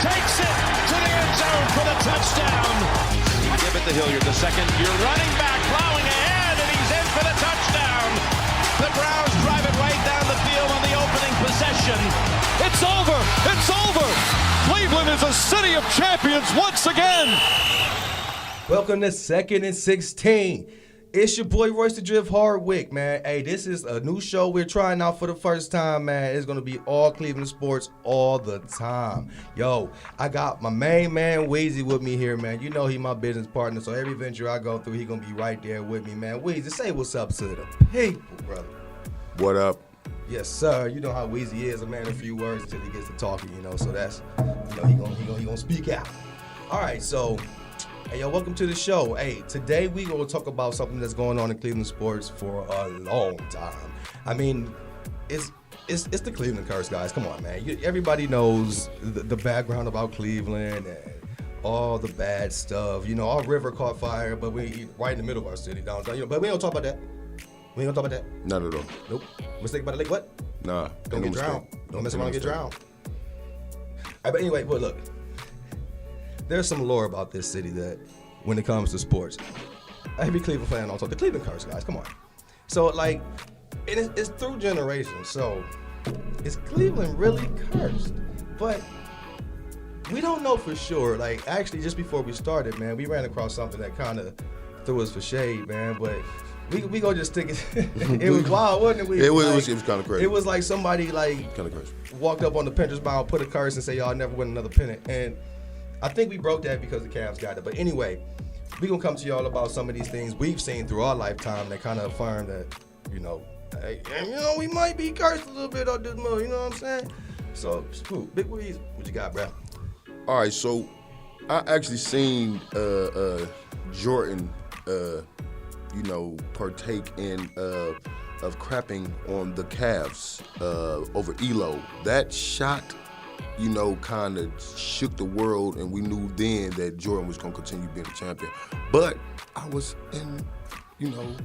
takes it to the end zone for the touchdown. You give it to Hilliard, the second-year running back, plowing ahead, and he's in for the touchdown. The Browns drive it right down the field on the opening possession. It's over. It's over. Cleveland is a city of champions once again. Welcome to 2nd and 16. It's your boy Royce the Drift Hardwick, man. Hey, this is a new show we're trying out for the first time, man. It's going to be all Cleveland sports all the time. Yo, I got my main man, WeZ, with me here, man. You know he my business partner, so every venture I go through, he going to be right there with me, man. WeZ, say what's up to the people, brother. What up? Yes, sir. You know how WeZ is, a man of few words until he gets to talking, you know, so that's, you know, he gonna speak out. All right, so... Hey, yo, welcome to the show. Hey, today we going to talk about something that's going on in Cleveland sports for a long time. I mean, it's the Cleveland curse, guys. Come on, man. Everybody knows the background about Cleveland and all the bad stuff. You know, our river caught fire, but we right in the middle of our city downtown. You know, but we ain't gonna talk about that. We ain't gonna talk about that. Not at all. Nope. Mistake about the lake. What? Nah. Don't get drowned. Don't mess around and get drowned. But anyway, but look. There's some lore about this city that, when it comes to sports, every Cleveland fan also, the Cleveland curse, guys, come on. So, like, it's through generations. So, is Cleveland really cursed? But we don't know for sure. Like, actually, just before we started, man, we ran across something that kind of threw us for shade, man. But we gonna just stick it. It was wild, wasn't it? It was kind of crazy. It was like somebody like kind of crazy. Walked up on the Pinterest bound, put a curse, and say, y'all never win another pennant. And I think we broke that because the Cavs got it. But anyway, we're going to come to y'all about some of these things we've seen through our lifetime that kind of affirm that, you know, hey, and, you know, we might be cursed a little bit on this move, you know what I'm saying? So, Scoop, Big WeZ, what you got, bro? All right, so I actually seen Jordan, you know, partake in of crapping on the Cavs over Elo. That shot, you know, kind of shook the world, and we knew then that Jordan was going to continue being a champion. But I was in, you know,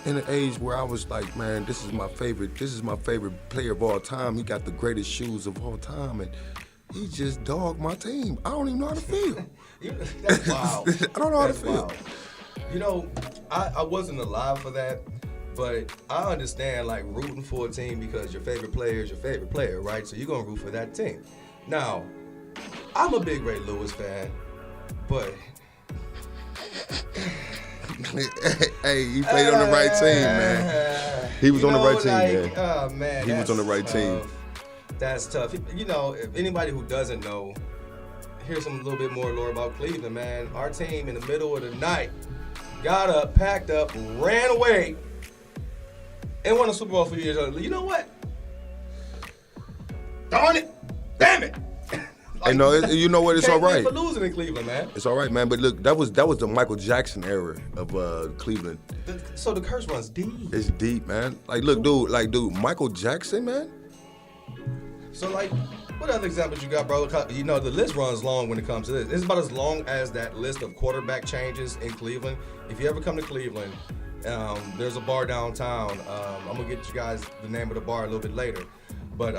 in an age where I was like, man, this is my favorite player of all time. He got the greatest shoes of all time, and he just dogged my team. I don't even know how to feel. That's wild. I don't know how to feel. Wild. You know, I wasn't alive for that. But I understand, like, rooting for a team because your favorite player is your favorite player, right? So you're going to root for that team. Now, I'm a big Ray Lewis fan, but... Hey, he played on the right team, man. He was on the right team, man. Oh, man. He was on the right team. That's tough. You know, if anybody who doesn't know, here's some little bit more lore about Cleveland, man. Our team in the middle of the night got up, packed up, ran away, and won a Super Bowl for years. You know what? Darn it! Damn it! Like, no, you know what? It's all right. For losing in Cleveland, man. It's all right, man. But look, that was the Michael Jackson era of Cleveland. So the curse runs deep. It's deep, man. Like, look, dude, Michael Jackson, man. So, like, what other examples you got, bro? You know, the list runs long when it comes to this. It's about as long as that list of quarterback changes in Cleveland. If you ever come to Cleveland, there's a bar downtown. I'm going to get you guys the name of the bar a little bit later. But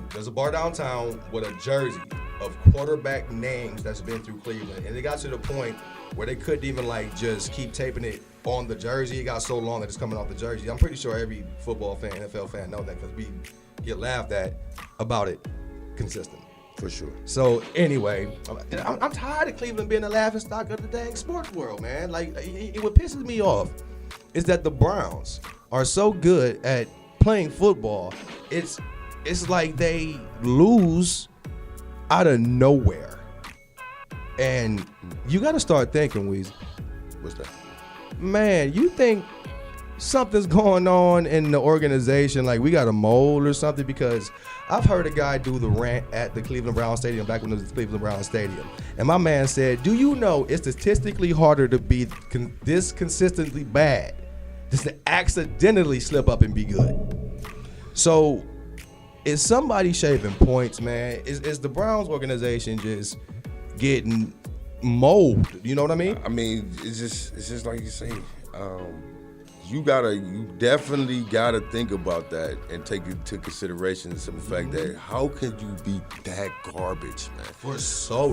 there's a bar downtown with a jersey of quarterback names that's been through Cleveland. And it got to the point where they couldn't even, like, just keep taping it on the jersey. It got so long that it's coming off the jersey. I'm pretty sure every football fan, NFL fan know that because we get laughed at about it consistently. For sure. So, anyway, I'm tired of Cleveland being the laughingstock of the dang sports world, man. Like, what pisses me off is that the Browns are so good at playing football. It's like they lose out of nowhere. And you got to start thinking, WeZ. What's that? Man, you think something's going on in the organization, like we got a mold or something? Because I've heard a guy do the rant at the Cleveland Browns Stadium back when it was the Cleveland Browns Stadium. And my man said, do you know it's statistically harder to be this consistently bad just to accidentally slip up and be good? So is somebody shaving points, man? Is the Browns organization just getting mold? You know what I mean? I mean, it's just like you say. you definitely gotta think about that and take into consideration some fact that how can you be that garbage, man? For so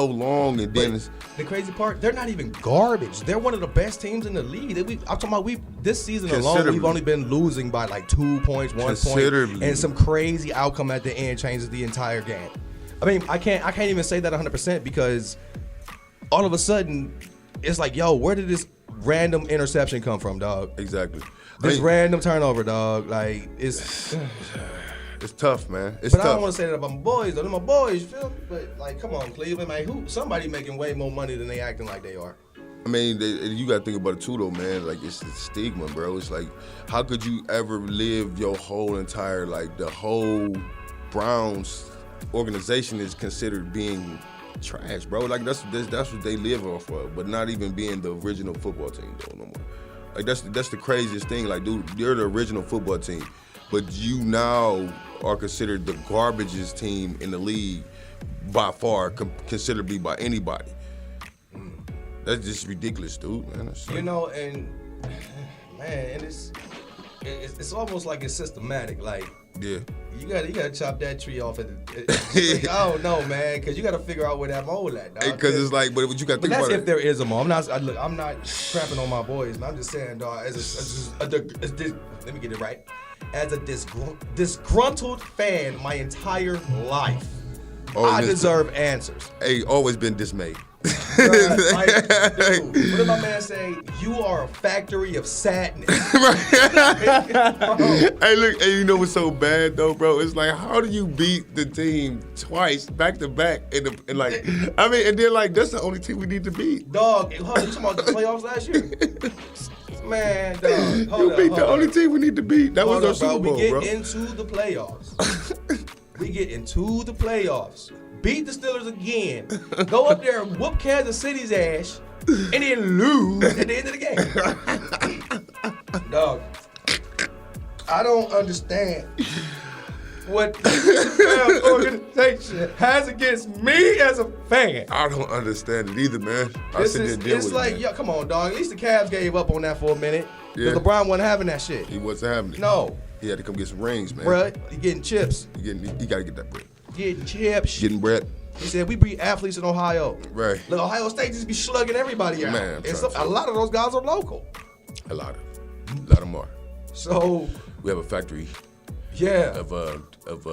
long. And then The crazy part, they're not even garbage. They're one of the best teams in the league. I'm talking about this season alone, we've only been losing by like 2 points, 1 point, and some crazy outcome at the end changes the entire game. I mean, I can't even say that 100% because all of a sudden it's like, yo, where did this random interception come from, dog? Exactly. This random turnover, dog. Like it's tough, man. It's but tough. I don't want to say that about my boys, though. They're my boys, you feel me? But like, come on, Cleveland, man. Somebody making way more money than they acting like they are. I mean, you got to think about it too, though, man. Like, it's the stigma, bro. It's like, how could you ever live your whole entire, like, the whole Browns organization is considered being trash, bro. Like, that's what they live off of, but not even being the original football team, though, no more. Like, that's the craziest thing. Like, dude, you're the original football team, but you now are considered the garbageest team in the league by far, considerably by anybody. That's just ridiculous, dude, man. You know, and man, it's almost like it's systematic. Like, yeah, you gotta chop that tree off at the. I don't know, man, because you gotta figure out where that mole at, dog. Because it's like, but you gotta think that's about if there is a mole. I'm not crapping on my boys, man. I'm just saying, dog. Let me get it right. As a disgruntled fan, my entire life, I deserve answers. Hey, always been dismayed. Dude, what did my man say? You are a factory of sadness. Hey, look, hey, you know what's so bad though, bro? It's like, how do you beat the team twice, back to back, and then like that's the only team we need to beat. Dog, hold on, you talking about the playoffs last year? Man, dog, you beat the only team we need to beat. That was our Super Bowl, bro. We get into the playoffs. Beat the Steelers again, go up there and whoop Kansas City's ass, and then lose at the end of the game. Dog, I don't understand what the organization has against me as a fan. I don't understand it either, man. It's like, yo, come on, dog. At least the Cavs gave up on that for a minute. Yeah. Because LeBron wasn't having that shit. He wasn't having it. No. He had to come get some rings, man. Bruh, he getting chips. You gotta get that bread. Getting chips. Getting bread. He said, we beat athletes in Ohio. Right. Look, Ohio State just be slugging everybody out. Man, and a lot of those guys are local. A lot of them are. So we have a factory. Yeah. Of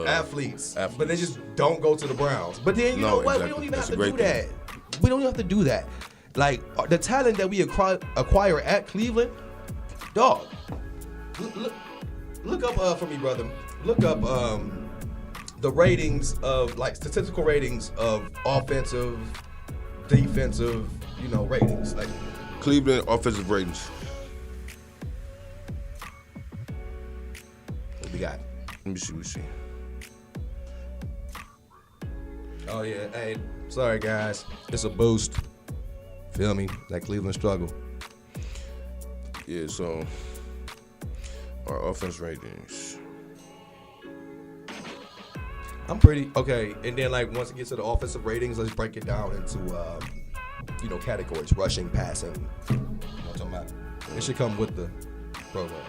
athletes. But they just don't go to the Browns. But then, you know what? Exactly. We don't even have to do that. We don't even have to do that. Like, the talent that we acquire at Cleveland, dog, look up for me, brother. Look up the ratings of, like, statistical ratings of offensive, defensive, ratings. Like Cleveland offensive ratings. What we got? Let me see. Oh, yeah. Hey, sorry, guys. It's a boost. Feel me? That Cleveland struggle. Yeah, so our offense ratings. I'm pretty okay. And then, like, once it gets to the offensive ratings, let's break it down into, categories: rushing, passing. You know what I'm talking about? It should come with the program.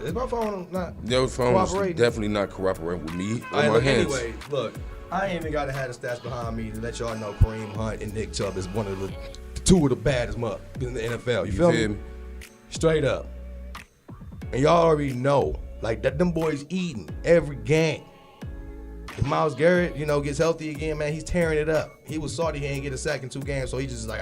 Is my phone not Your phone is cooperating? definitely not cooperating with me or All my right, hands. Anyway, look, I ain't even got to have the stats behind me to let y'all know Kareem Hunt and Nick Chubb is one of the two of the baddest in the NFL. You feel me? Straight up. And y'all already know, like, that them boys eating every game. If Myles Garrett, gets healthy again, man, he's tearing it up. He was salty he ain't get a sack in 2 games, so he just like,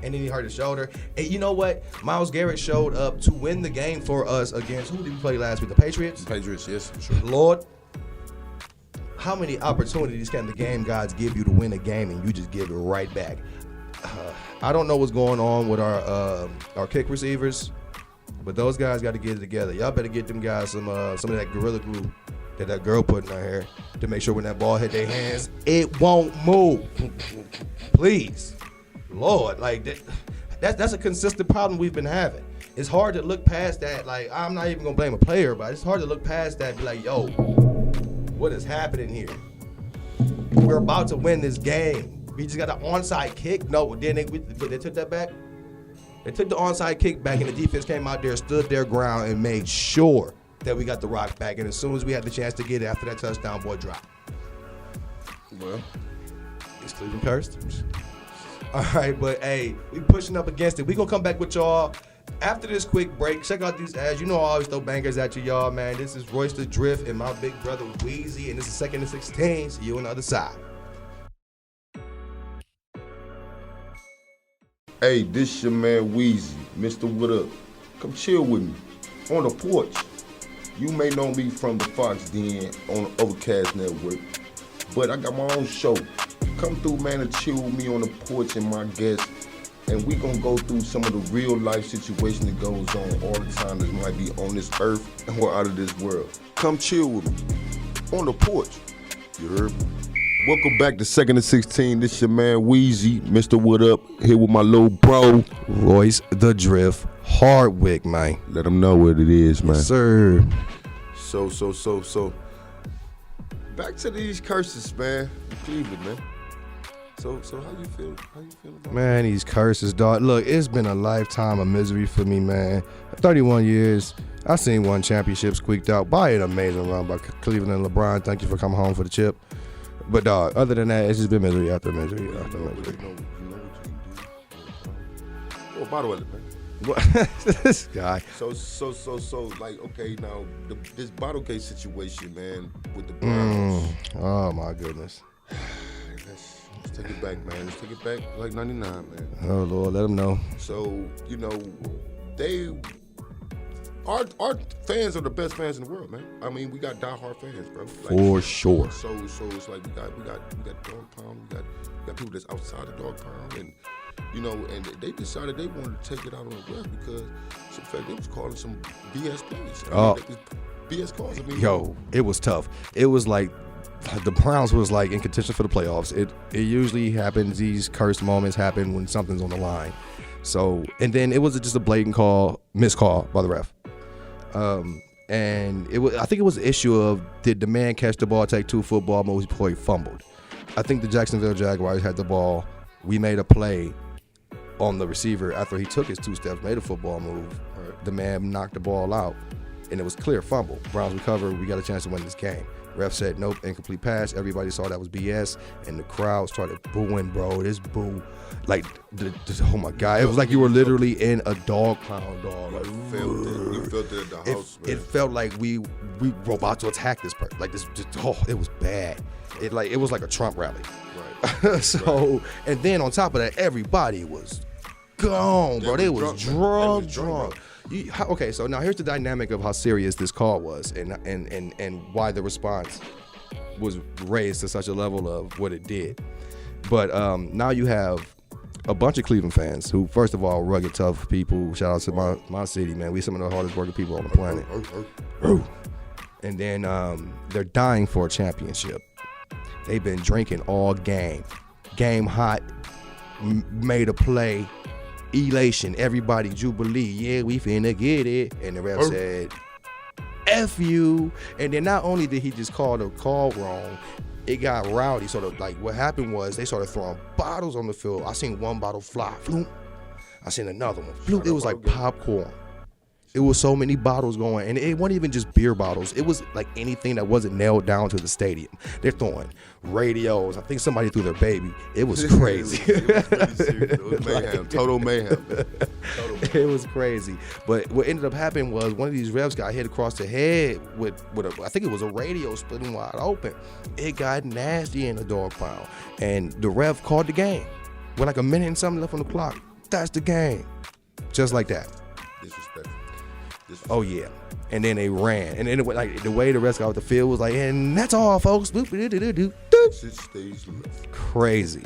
and then he hurt his shoulder. And you know what? Myles Garrett showed up to win the game for us against, who did we play last week? The Patriots? Patriots, yes, for sure. Lord, how many opportunities can the game gods give you to win a game and you just give it right back? I don't know what's going on with our kick receivers, but those guys got to get it together. Y'all better get them guys some of that Gorilla Glue that girl put in her hair to make sure when that ball hit their hands, it won't move. Please. Lord, like that's a consistent problem we've been having. It's hard to look past that. Like, I'm not even gonna blame a player, but it's hard to look past that and be like, yo, what is happening here? We're about to win this game. We just got an onside kick. No, then they took that back. They took the onside kick back, and the defense came out there, stood their ground, and made sure that we got the rock back. And as soon as we had the chance to get it after that touchdown, boy, dropped. Well, Is Cleveland cursed? All right, but hey, we pushing up against it. We gonna come back with y'all after this quick break. Check out these ads. You know I always throw bangers at you, y'all, man. This is Royce the Drift and my big brother WeZ, and this is 2nd and 16. See you on the other side. hey, this your man WeZ, Mr. What Up? Come chill with me on the porch. You may know me from the Fox Den on the Overcast Network, but I got my own show. Come through, man, and chill with me on the porch and my guests, and we gonna go through some of the real life situation that goes on all the time that might be on this earth or out of this world. Come chill with me on the porch. You heard me? Welcome back to 2nd and 16. This your man WeZ, Mr. What Up, here with my little bro, Royce the Drift, Hardwick, man. Let them know what it is, man. Yes, sir. So. Back to these curses, man. Cleveland, man. So how you feel? How you feel about Man, these curses, dog. Look, it's been a lifetime of misery for me, man. 31 years. I seen one championship squeaked out by an amazing run by Cleveland and LeBron. Thank you for coming home for the chip. But, dog, other than that, it's just been misery after misery after misery. You know what you can do. Oh, by the way, man. What? This guy. So, like, okay, now, this bottle case situation, man, with the Browns. Oh, my goodness. Let's take it back, man. Let's take it back like 99, man. Oh, Lord, let him know. So, you know, our fans are the best fans in the world, man. I mean, we got diehard fans, bro. Like, For sure. So it's like we got dog pound, we got people that's outside the dog pound, and you know, and they decided they wanted to take it out on the ref because, in fact, they was calling some BS plays. BS calls. I mean, Yo, it was tough. It was like the Browns was like in contention for the playoffs. It usually happens. These cursed moments happen when something's on the line. So, and then it was just a blatant missed call by the ref. And I think it was an issue of, did the man catch the ball, take 2 football moves before he fumbled? I think the Jacksonville Jaguars had the ball. We made a play on the receiver after he took his 2 steps, made a football move. The man knocked the ball out, and it was clear fumble. Browns recovered. We got a chance to win this game. Ref said, nope, incomplete pass. Everybody saw that was BS, and the crowd started booing, bro. This boo. Like, oh, my God. It was like you were literally in a dog pound, dog. Like, you felt it at the house, man. It felt like we were about to attack this person. Like, it was bad. It was like a Trump rally. Right. So, and then on top of that, everybody was gone, bro. They was drunk. Okay, so now here's the dynamic of how serious this call was, and why the response was raised to such a level of what it did. But now you have a bunch of Cleveland fans who, first of all, rugged, tough people. Shout out to my city, man. We some of the hardest working people on the planet. And then they're dying for a championship. They've been drinking all game hot, made a play. Elation, everybody jubilee, yeah, we finna get it. And the ref said, F you. And then not only did he just call the call wrong, it got rowdy. So like what happened was they started throwing bottles on the field. I seen one bottle fly, floop. I seen another one, floop. It was like popcorn. It was so many bottles going, and it wasn't even just beer bottles. It was like anything that wasn't nailed down to the stadium. They're throwing radios. I think somebody threw their baby. It was crazy. It was really serious. It was mayhem, total mayhem. It was crazy. But what ended up happening was one of these refs got hit across the head with I think it was a radio splitting wide open. It got nasty in the dog pound, and the ref called the game with like a minute and something left on the clock. That's the game, just like that. Disrespectful. Oh yeah, and then they ran, and then it went, like the way the rest got off the field was like, and that's all, folks. 6 days left. Crazy,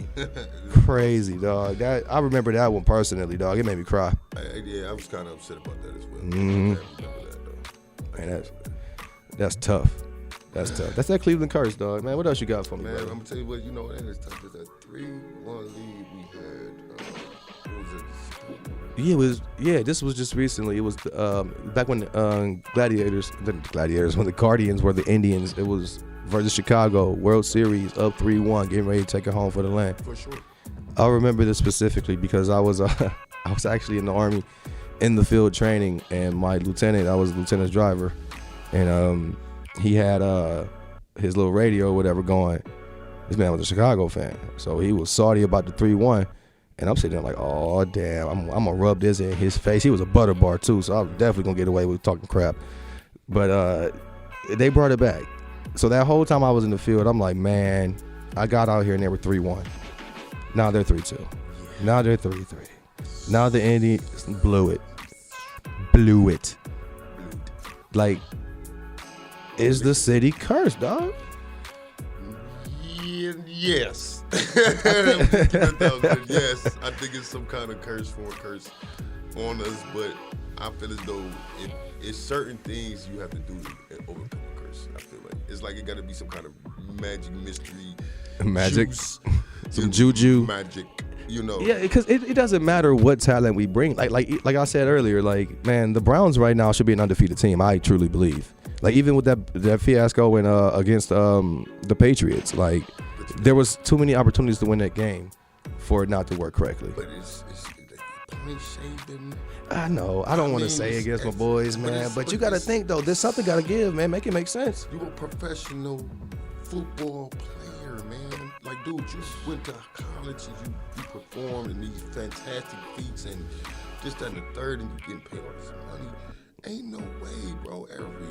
dog. I remember that one personally, dog. It made me cry. Yeah, I was kind of upset about that as well. Mm-hmm. I remember that, though. Man, that's tough. That's tough. That's that Cleveland curse, dog. Man, what else you got for me, man? brother? I'm gonna tell you what. You know, that is tough. There's a 3-1 lead we had. What was it? Yeah, this was just recently. It was back when when the Guardians were the Indians. It was versus Chicago, World Series, up 3-1, getting ready to take it home for the land. For sure. I remember this specifically because I was I was actually in the Army in the field training, and my lieutenant, I was lieutenant's driver, and he had his little radio or whatever going. This man was a Chicago fan, so he was salty about the 3-1, and I'm sitting there like, oh damn, I'm gonna rub this in his face. He was a butter bar too, so I was definitely gonna get away with talking crap. But they brought it back. So that whole time I was in the field, I'm like, man, I got out here and they were 3-1. Now they're 3-2. Now they're 3-3. Now the Indians blew it. Like, is the city cursed, dog? Yes. Yes, I think it's some kind of curse on us, but I feel as though it's certain things you have to do to overcome a curse. I feel like it's like it got to be some kind of magic, mystery, juice, some juju, magic. You know, yeah, because it doesn't matter what talent we bring. Like I said earlier, like, man, the Browns right now should be an undefeated team. I truly believe. Like, even with that fiasco against the Patriots, like, there was too many opportunities to win that game for it not to work correctly. But it's point shaving. I know. I don't want to say against my boys, man, but you got to think though. There's something got to give, man. Make it make sense. You a professional football player, man. Like, dude, you went to college and you performed in these fantastic feats and just that and the third, and you getting paid all this money. Ain't no way, bro. Every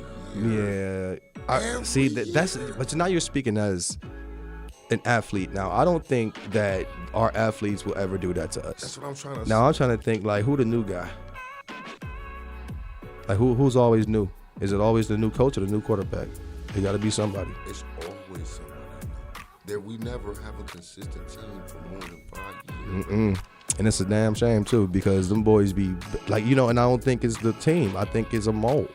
year. Yeah. That's. But now you're speaking as an athlete. Now, I don't think that our athletes will ever do that to us. That's what I'm trying to say. Now, I'm trying to think, like, who the new guy? Like, who's always new? Is it always the new coach or the new quarterback? It got to be somebody. It's always somebody. That we never have a consistent team for more than 5 years. And it's a damn shame, too, because them boys be, like, and I don't think it's the team. I think it's a mole.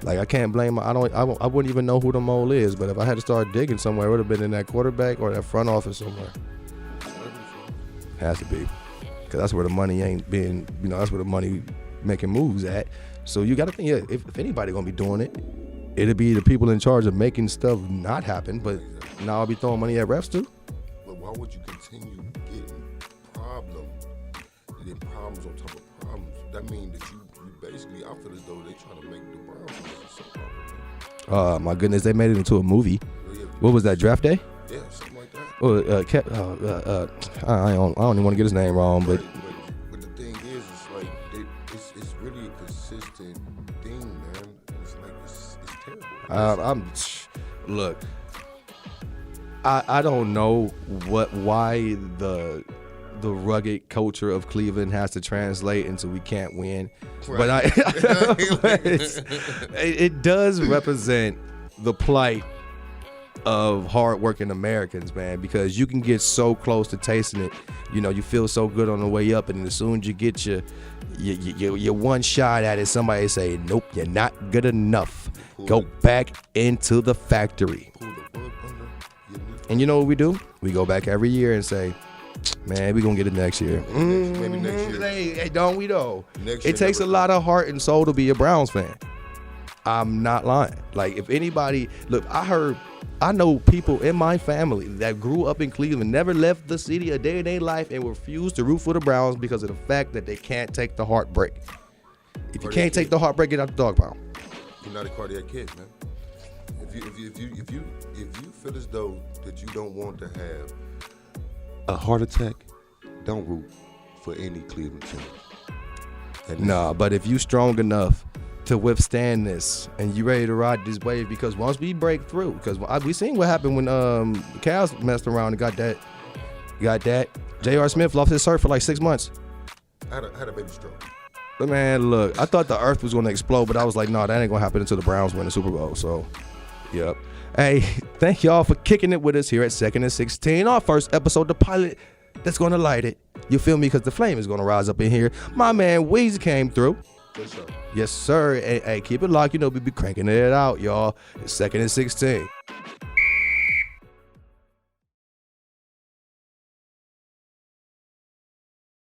Like, I can't blame. I wouldn't even know who the mole is. But if I had to start digging somewhere, it would have been in that quarterback or that front office somewhere. Has to be, because that's where the money ain't been. That's where the money making moves at. So you got to think, yeah, if anybody gonna be doing it, it'll be the people in charge of making stuff not happen. But now I'll be throwing money at refs too. But why would you continue getting problems on top of problems? That means that you basically, I feel as though they trying to make the Browns a soap opera. My goodness, they made it into a movie. Yeah. What was that, draft day? Yeah, something like that. I don't even want to get his name wrong, but the thing is, it's like it's really a consistent thing, man. It's like it's terrible. Look, I don't know why the rugged culture of Cleveland has to translate into we can't win, right. But it does represent the plight of hardworking Americans, man, because you can get so close to tasting it. You feel so good on the way up, and as soon as you get your one shot at it, somebody say, nope, you're not good enough. Go back into the factory. And you know what we do? We go back every year and say, man, we gonna get it next year. Maybe next year. Hey, don't we though? It takes a lot of heart and soul to be a Browns fan. I'm not lying. Like, if anybody, look, I know people in my family that grew up in Cleveland, never left the city a day in their life, and refused to root for the Browns because of the fact that they can't take the heartbreak. If you can't take the heartbreak, get out the dog pound. You're not a cardiac kid, man. If you feel as though that you don't want to have a heart attack, don't root for any Cleveland team. Nah, but if you strong enough to withstand this and you ready to ride this wave, because once we break through, because we seen what happened when the Cavs messed around and got that. J.R. Smith lost his cert for like 6 months. Had a baby stroke. But man, look, I thought the earth was going to explode, but I was like, no, that ain't going to happen until the Browns win the Super Bowl. So, yep. Hey, thank y'all for kicking it with us here at 2nd and 16. Our first episode, the pilot that's going to light it. You feel me? Because the flame is going to rise up in here. My man WeZ came through. Yes, sir. Yes, sir. Hey, keep it locked. We be cranking it out, y'all. It's 2nd and 16.